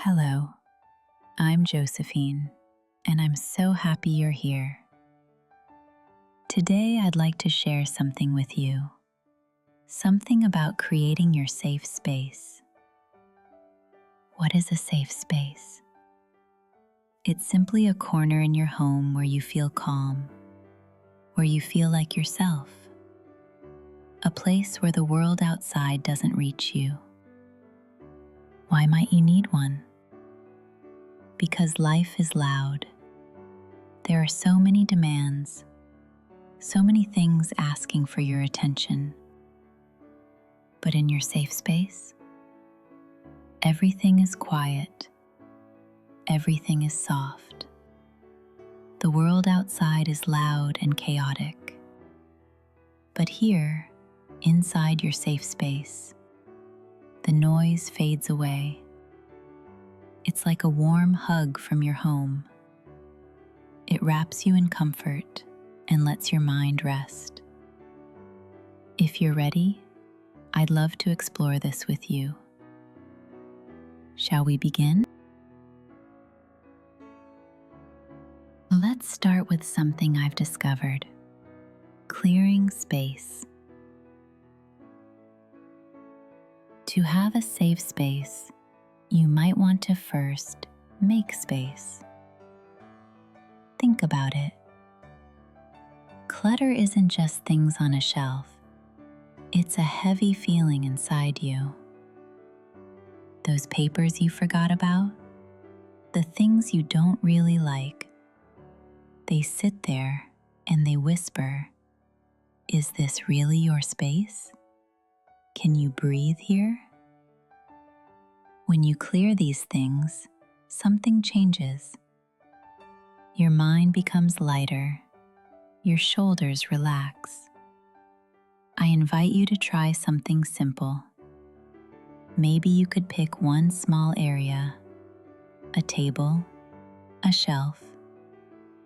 Hello, I'm Josephine, and I'm so happy you're here. Today I'd like to share something with you, something about creating your safe space. What is a safe space? It's simply a corner in your home where you feel calm, where you feel like yourself, a place where the world outside doesn't reach you. Why might you need one? Because life is loud. There are so many demands, so many things asking for your attention. But in your safe space, everything is quiet. Everything is soft. The world outside is loud and chaotic. But here, inside your safe space, the noise fades away. It's like a warm hug from your home. It wraps you in comfort and lets your mind rest. If you're ready, I'd love to explore this with you. Shall we begin? Let's start with something I've discovered: clearing space. To have a safe space, you might want to first make space. Think about it. Clutter isn't just things on a shelf. It's a heavy feeling inside you. Those papers you forgot about, the things you don't really like, they sit there and they whisper, "Is this really your space? Can you breathe here?" When you clear these things, something changes. Your mind becomes lighter. Your shoulders relax. I invite you to try something simple. Maybe you could pick one small area, a table, a shelf,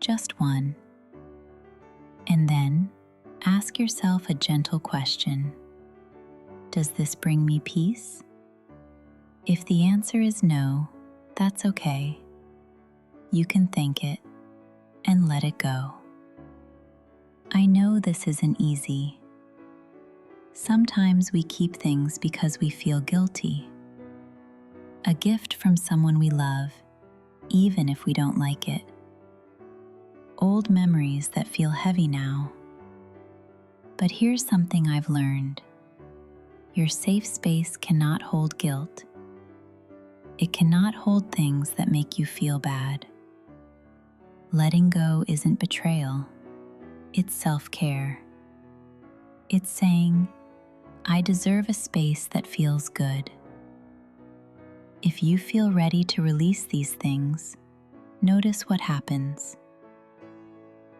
just one. And then ask yourself a gentle question. Does this bring me peace? If the answer is no, that's okay. You can thank it and let it go. I know this isn't easy. Sometimes we keep things because we feel guilty. A gift from someone we love, even if we don't like it. Old memories that feel heavy now. But here's something I've learned. Your safe space cannot hold guilt. It cannot hold things that make you feel bad. Letting go isn't betrayal. It's self-care. It's saying, I deserve a space that feels good. If you feel ready to release these things, notice what happens.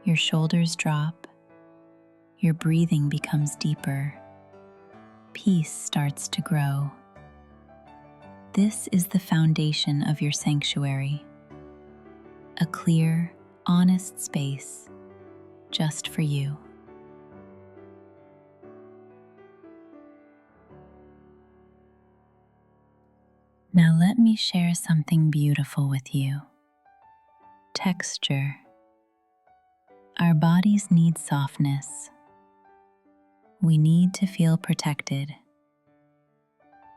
Your shoulders drop. Your breathing becomes deeper. Peace starts to grow. This is the foundation of your sanctuary. A clear, honest space just for you. Now let me share something beautiful with you. Texture. Our bodies need softness. We need to feel protected.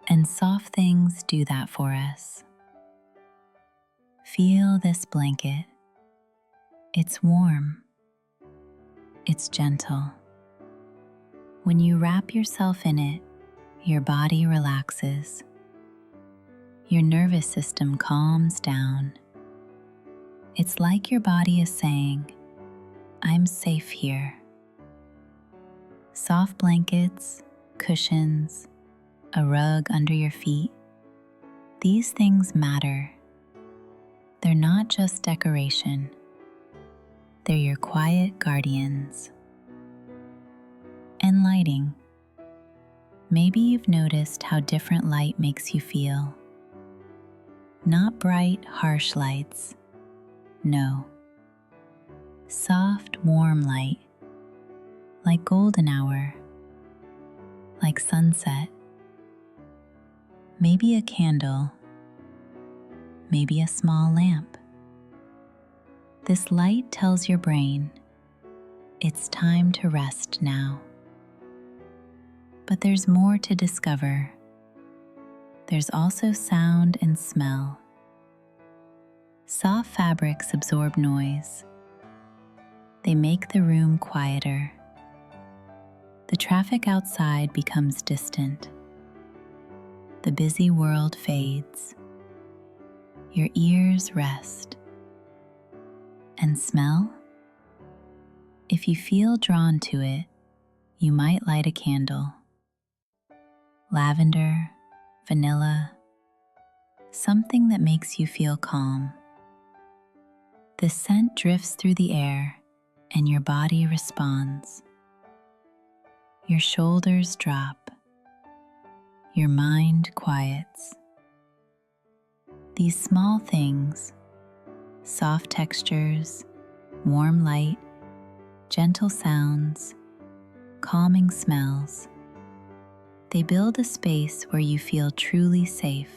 And soft things do that for us. Feel this blanket. It's warm. It's gentle. When you wrap yourself in it, your body relaxes. Your nervous system calms down. It's like your body is saying, I'm safe here. Soft blankets, cushions, a rug under your feet. These things matter. They're not just decoration. They're your quiet guardians. And lighting. Maybe you've noticed how different light makes you feel. Not bright, harsh lights. No. Soft, warm light. Like golden hour. Like sunset. Maybe a candle. maybe a small lamp. This light tells your brain, it's time to rest now. But there's more to discover. There's also sound and smell. Soft fabrics absorb noise. They make the room quieter. The traffic outside becomes distant. The busy world fades. Your ears rest. And smell? If you feel drawn to it, you might light a candle. Lavender, vanilla, something that makes you feel calm. The scent drifts through the air and your body responds. Your shoulders drop. Your mind quiets. These small things, soft textures, warm light, gentle sounds, calming smells, they build a space where you feel truly safe,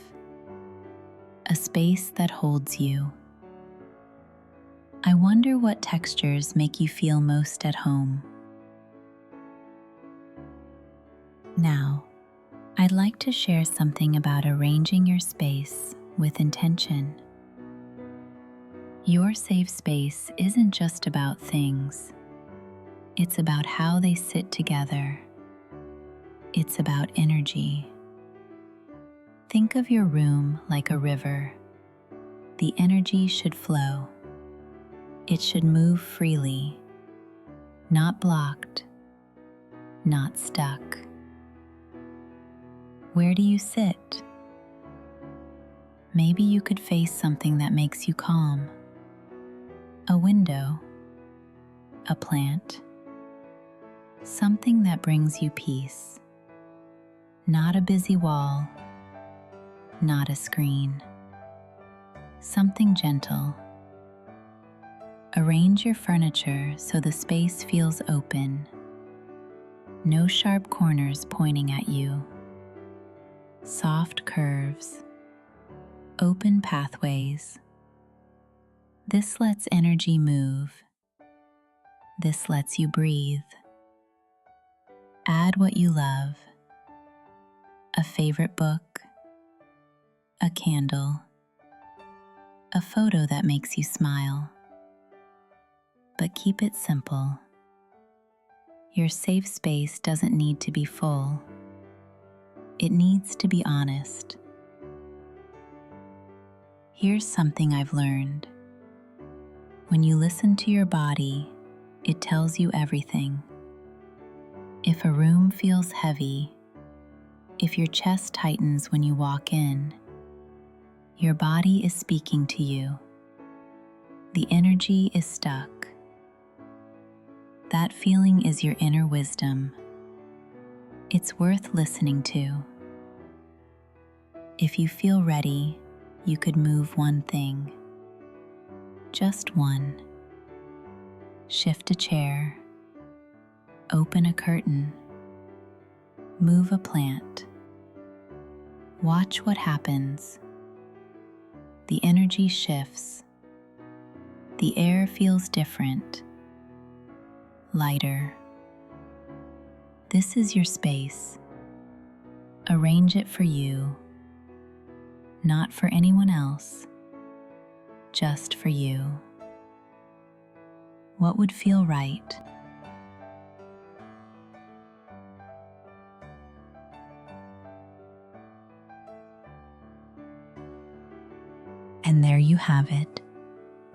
a space that holds you. I wonder what textures make you feel most at home. Now, I'd like to share something about arranging your space with intention. Your safe space isn't just about things. It's about how they sit together. It's about energy. Think of your room like a river. The energy should flow. It should move freely, not blocked, not stuck. Where do you sit? Maybe you could face something that makes you calm. A window, a plant, something that brings you peace. Not a busy wall, not a screen. Something gentle. Arrange your furniture so the space feels open. No sharp corners pointing at you. Soft curves. Open pathways. This lets energy move. This lets you breathe. Add what you love. A favorite book. A candle. A photo that makes you smile. But keep it simple. Your safe space doesn't need to be full. It needs to be honest. Here's something I've learned. When you listen to your body, it tells you everything. If a room feels heavy, if your chest tightens when you walk in, your body is speaking to you. The energy is stuck. That feeling is your inner wisdom. It's worth listening to. If you feel ready, you could move one thing. Just one. Shift a chair. Open a curtain. Move a plant. Watch what happens. The energy shifts. The air feels different. Lighter. This is your space. Arrange it for you, not for anyone else, just for you. What would feel right? And there you have it.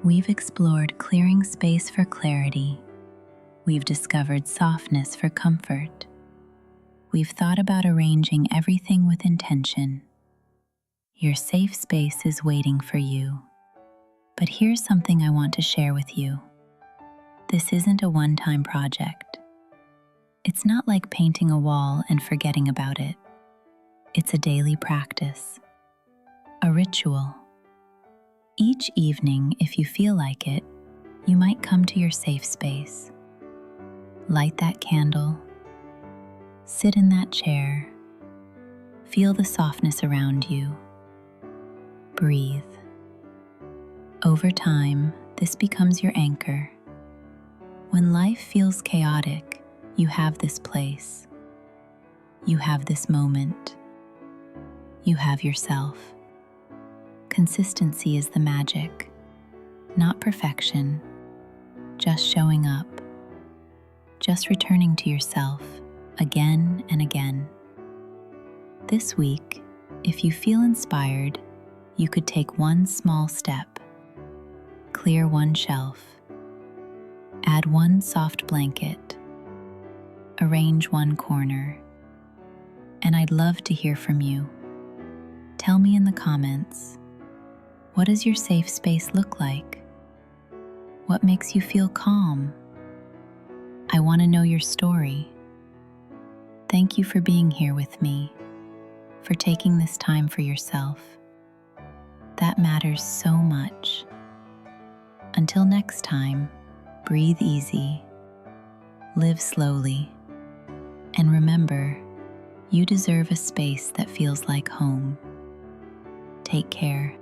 We've explored clearing space for clarity. We've discovered softness for comfort. We've thought about arranging everything with intention. Your safe space is waiting for you. But here's something I want to share with you. This isn't a one-time project. It's not like painting a wall and forgetting about it. It's a daily practice, a ritual. Each evening, if you feel like it, you might come to your safe space. Light that candle. Sit in that chair. Feel the softness around you. Breathe. Over time, this becomes your anchor. When life feels chaotic, you have this place. You have this moment. You have yourself. Consistency is the magic, not perfection, just showing up, just returning to yourself again and again. This week, if you feel inspired, you could take one small step. Clear one shelf. Add one soft blanket. Arrange one corner. And I'd love to hear from you. Tell me in the comments, what does your safe space look like? What makes you feel calm? I want to know your story. Thank you for being here with me, for taking this time for yourself. That matters so much. Until next time, breathe easy, live slowly, and remember, you deserve a space that feels like home. Take care.